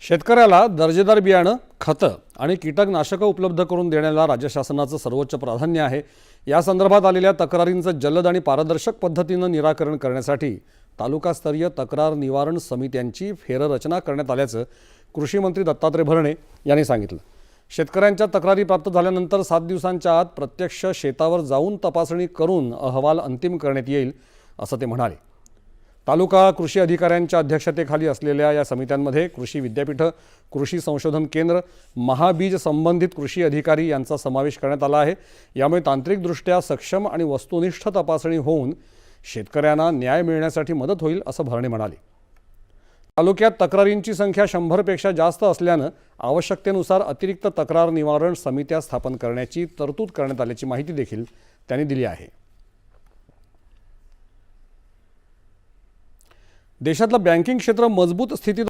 शेतकऱ्याला दर्जेदार बियाणं, खतं आणि कीटकनाशकं उपलब्ध करून देण्याला राज्य शासनाचं सर्वोच्च प्राधान्य आहे। या संदर्भात आलेल्या तक्रारींचं जलद आणि पारदर्शक पद्धतीनं निराकरण करण्यासाठी तालुकास्तरीय तक्रार निवारण समित्यांची फेररचना करण्यात आल्याचं कृषी मंत्री दत्तात्रय भरणे यांनी सांगितलं। शेतकऱ्यांच्या तक्रारी प्राप्त झाल्यानंतर 7 दिवसांच्या आत प्रत्यक्ष शेतावर जाऊन तपासणी करून अहवाल अंतिम करण्यात येईल असं ते म्हणाले। तालुका कृषी अधिकाऱ्यांच्या अध्यक्षतेखाली असलेल्या या समित्यांमध्ये कृषी विद्यापीठ, कृषी संशोधन केंद्र, महाबीज संबंधित कृषी अधिकारी यांचा समावेश करण्यात आला आहे। यामुळे तांत्रिकदृष्ट्या सक्षम आणि वस्तुनिष्ठ तपासणी होऊन शेतकऱ्यांना न्याय मिळण्यासाठी मदत होईल असं भरणे म्हणाले। तालुक्यात तक्रारींची संख्या 100 पेक्षा जास्त असल्यानं आवश्यकतेनुसार अतिरिक्त तक्रार निवारण समित्या स्थापन करण्याची तरतूद करण्यात आल्याची माहिती देखील त्यांनी दिली आहे। देशातलं बँकिंग क्षेत्र मजबूत स्थितीत